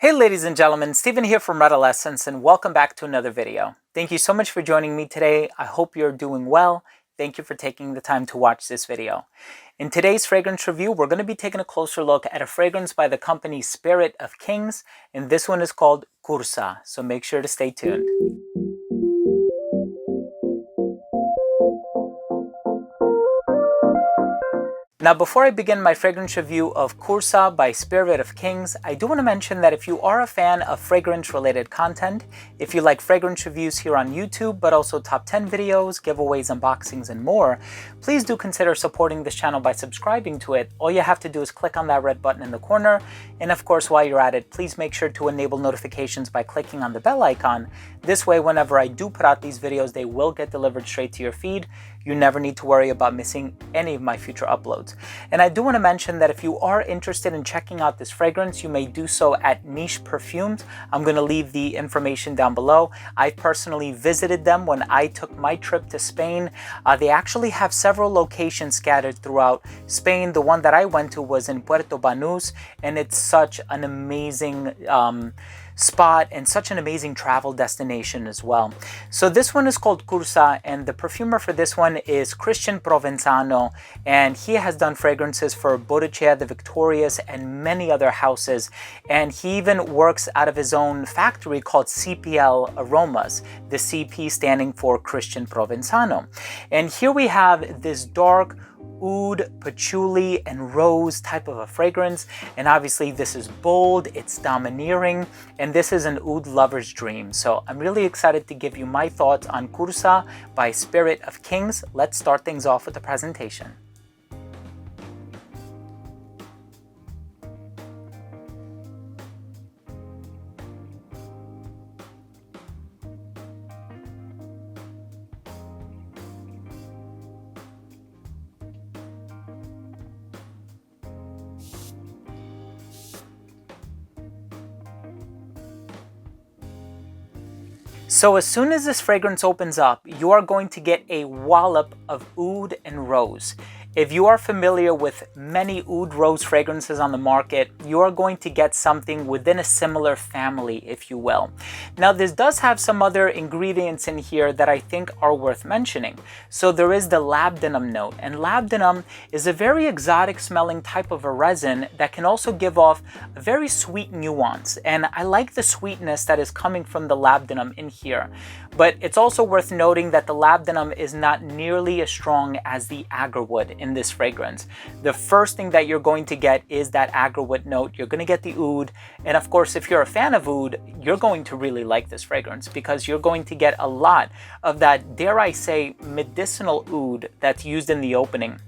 Hey ladies and gentlemen, Stephen here from Redolessence and welcome back to another video. Thank you so much for joining me today. I hope you're doing well. Thank you for taking the time to watch this video. In today's fragrance review, we're going to be taking a closer look at a fragrance by the company Spirit of Kings, and this one is called Kursa, so make sure to stay tuned. Now, before I begin my fragrance review of Kursa by Spirit of Kings, I do want to mention that if you are a fan of fragrance-related content, if you like fragrance reviews here on YouTube, but also top 10 videos, giveaways, unboxings, and more, please do consider supporting this channel by subscribing to it. All you have to do is click on that red button in the corner. And of course, while you're at it, please make sure to enable notifications by clicking on the bell icon. This way, whenever I do put out these videos, they will get delivered straight to your feed. You never need to worry about missing any of my future uploads. And I do want to mention that if you are interested in checking out this fragrance, you may do so at Niche Perfumes. I'm going to leave the information down below. I personally visited them when I took my trip to Spain. They actually have several locations scattered throughout Spain. The one that I went to was in Puerto Banús, and it's such an amazing spot and such an amazing travel destination as well. So this one is called Kursa, and the perfumer for this one is Christian Provenzano, and he has done fragrances for Bottega the Victorious and many other houses, and he even works out of his own factory called CPL Aromas, the CP standing for Christian Provenzano. And here we have this dark oud, patchouli, and rose type of a fragrance, and obviously this is bold, it's domineering, and this is an oud lover's dream. So I'm really excited to give you my thoughts on Kursa by Spirit of Kings. Let's start things off with the presentation. So as soon as this fragrance opens up, you are going to get a wallop of oud and rose. If you are familiar with many oud rose fragrances on the market, you are going to get something within a similar family, if you will. Now, this does have some other ingredients in here that I think are worth mentioning. So there is the labdanum note, and labdanum is a very exotic smelling type of a resin that can also give off a very sweet nuance. And I like the sweetness that is coming from the labdanum in here. But it's also worth noting that the labdanum is not nearly as strong as the agarwood in this fragrance. The first thing that you're going to get is that agarwood note. You're going to get the oud, and of course, if you're a fan of oud, you're going to really like this fragrance because you're going to get a lot of that, dare I say, medicinal oud that's used in the opening.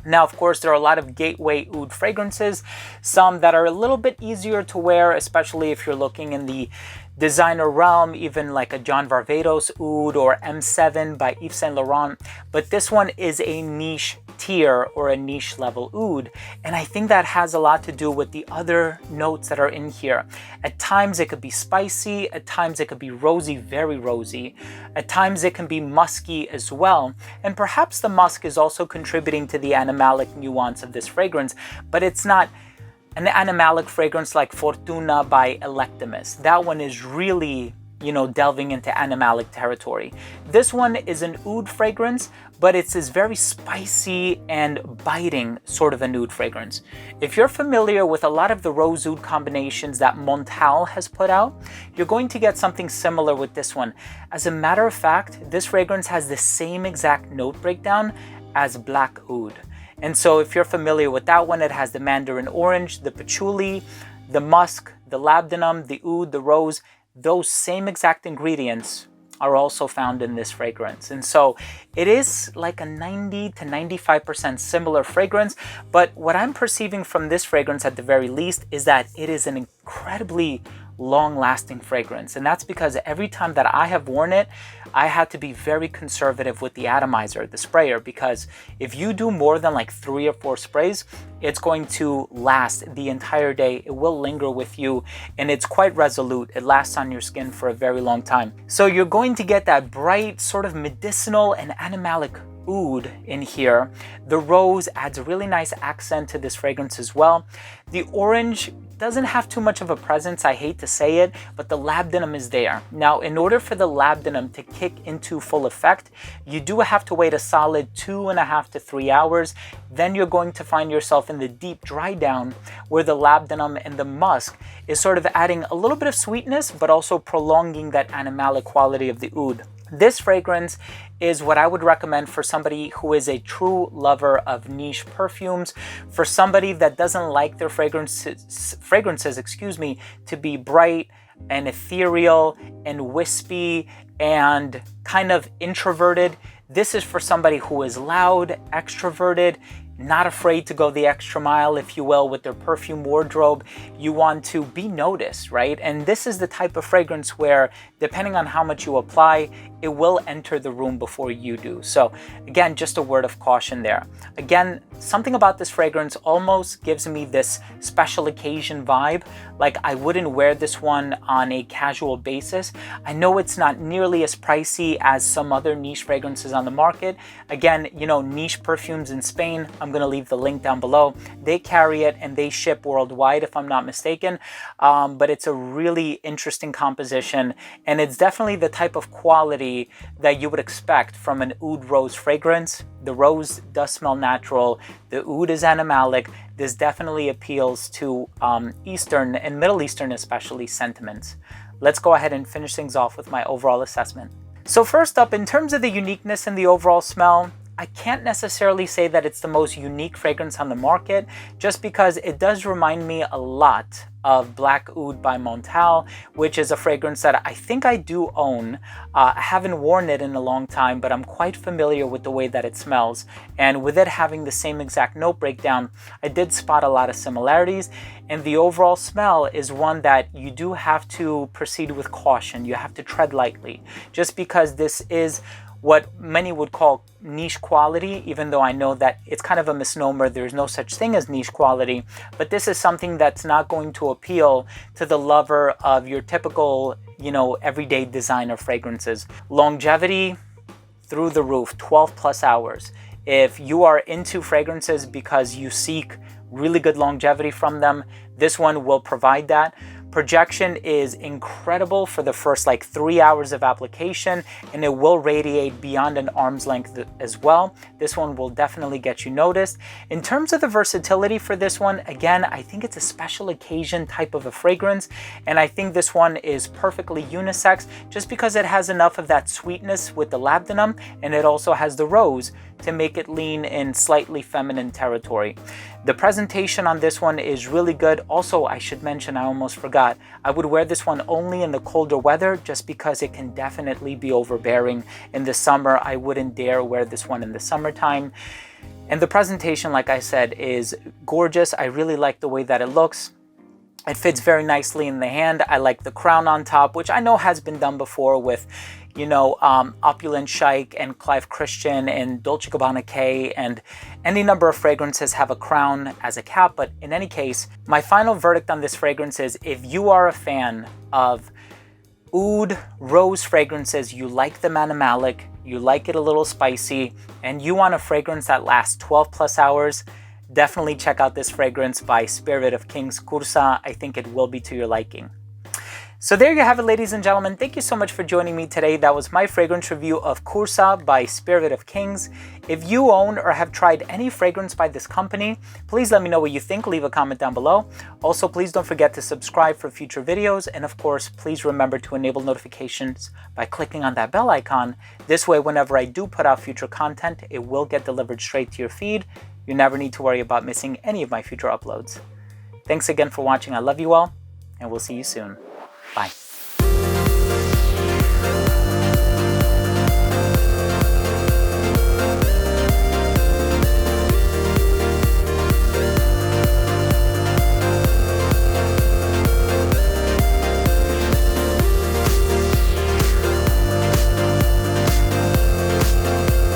Now, of course, there are a lot of gateway oud fragrances, some that are a little bit easier to wear, especially if you're looking in the designer realm, even like a John Varvatos oud or M7 by Yves Saint Laurent. But this one is a niche tier or a niche level oud, and I think that has a lot to do with the other notes that are in here. At times it could be spicy, at times it could be rosy, very rosy, at times it can be musky as well, and perhaps the musk is also contributing to the animalic nuance of this fragrance, but it's not an animalic fragrance like Fortuna by Electimus. That one is really, delving into animalic territory. This one is an oud fragrance, but it's this very spicy and biting sort of an oud fragrance. If you're familiar with a lot of the rose oud combinations that Montal has put out, you're going to get something similar with this one. As a matter of fact, this fragrance has the same exact note breakdown as black oud. And so if you're familiar with that one, it has the mandarin orange, the patchouli, the musk, the labdanum, the oud, the rose. Those same exact ingredients are also found in this fragrance. And so it is like a 90 to 95% similar fragrance. But what I'm perceiving from this fragrance at the very least is that it is an incredibly long-lasting fragrance, and that's because every time that I have worn it, I had to be very conservative with the atomizer, the sprayer, because if you do more than like 3 or 4 sprays, it's going to last the entire day. It will linger with you, and it's quite resolute. It lasts on your skin for a very long time. So you're going to get that bright sort of medicinal and animalic oud in here. The rose adds a really nice accent to this fragrance as well. The orange doesn't have too much of a presence, I hate to say it, but the labdanum is there. Now, in order for the labdanum to kick into full effect, you do have to wait a solid 2.5 to 3 hours. Then you're going to find yourself in the deep dry down where the labdanum and the musk is sort of adding a little bit of sweetness, but also prolonging that animalic quality of the oud. This fragrance is what I would recommend for somebody who is a true lover of niche perfumes, for somebody that doesn't like their fragrances, to be bright and ethereal and wispy and kind of introverted. This is for somebody who is loud, extroverted, not afraid to go the extra mile, if you will, with their perfume wardrobe. You want to be noticed, right? And this is the type of fragrance where, depending on how much you apply, it will enter the room before you do. So again, just a word of caution there. Again, something about this fragrance almost gives me this special occasion vibe. Like, I wouldn't wear this one on a casual basis. I know it's not nearly as pricey as some other niche fragrances on the market. Again, you know, niche perfumes in Spain, I'm going to leave the link down below. They carry it and they ship worldwide, if I'm not mistaken. But it's a really interesting composition, and it's definitely the type of quality that you would expect from an oud rose fragrance. The rose does smell natural. The oud is animalic. This definitely appeals to Eastern and Middle Eastern especially sentiments. Let's go ahead and finish things off with my overall assessment. So first up, in terms of the uniqueness and the overall smell, I can't necessarily say that it's the most unique fragrance on the market, just because it does remind me a lot of Black Oud by Montal, which is a fragrance that I think I do own. I haven't worn it in a long time, but I'm quite familiar with the way that it smells. And with it having the same exact note breakdown, I did spot a lot of similarities. And the overall smell is one that you do have to proceed with caution. You have to tread lightly, just because this is what many would call niche quality, even though I know that it's kind of a misnomer. There's no such thing as niche quality, but this is something that's not going to appeal to the lover of your typical, you know, everyday designer fragrances. Longevity through the roof, 12 plus hours. If you are into fragrances because you seek really good longevity from them, this one will provide that. Projection is incredible for the first like 3 hours of application, and it will radiate beyond an arm's length as well. This one will definitely get you noticed. In terms of the versatility for this one, again, I think it's a special occasion type of a fragrance, and I think this one is perfectly unisex just because it has enough of that sweetness with the labdanum, and it also has the rose to make it lean in slightly feminine territory. The presentation on this one is really good. Also, I should mention, I almost forgot, I would wear this one only in the colder weather just because it can definitely be overbearing in the summer. I wouldn't dare wear this one in the summertime. And the presentation, like I said, is gorgeous. I really like the way that it looks. It fits very nicely in the hand. I like the crown on top, which I know has been done before with, you know, Opulent Chic and Clive Christian and Dolce & Gabbana K, and any number of fragrances have a crown as a cap. But in any case, my final verdict on this fragrance is, if you are a fan of oud rose fragrances, you like them animalic, you like it a little spicy, and you want a fragrance that lasts 12 plus hours, definitely check out this fragrance by Spirit of Kings Kursa. I think it will be to your liking. So there you have it, ladies and gentlemen. Thank you so much for joining me today. That was my fragrance review of Kursa by Spirit of Kings. If you own or have tried any fragrance by this company, please let me know what you think. Leave a comment down below. Also, please don't forget to subscribe for future videos. And of course, please remember to enable notifications by clicking on that bell icon. This way, whenever I do put out future content, it will get delivered straight to your feed. You never need to worry about missing any of my future uploads. Thanks again for watching. I love you all, and we'll see you soon. Bye.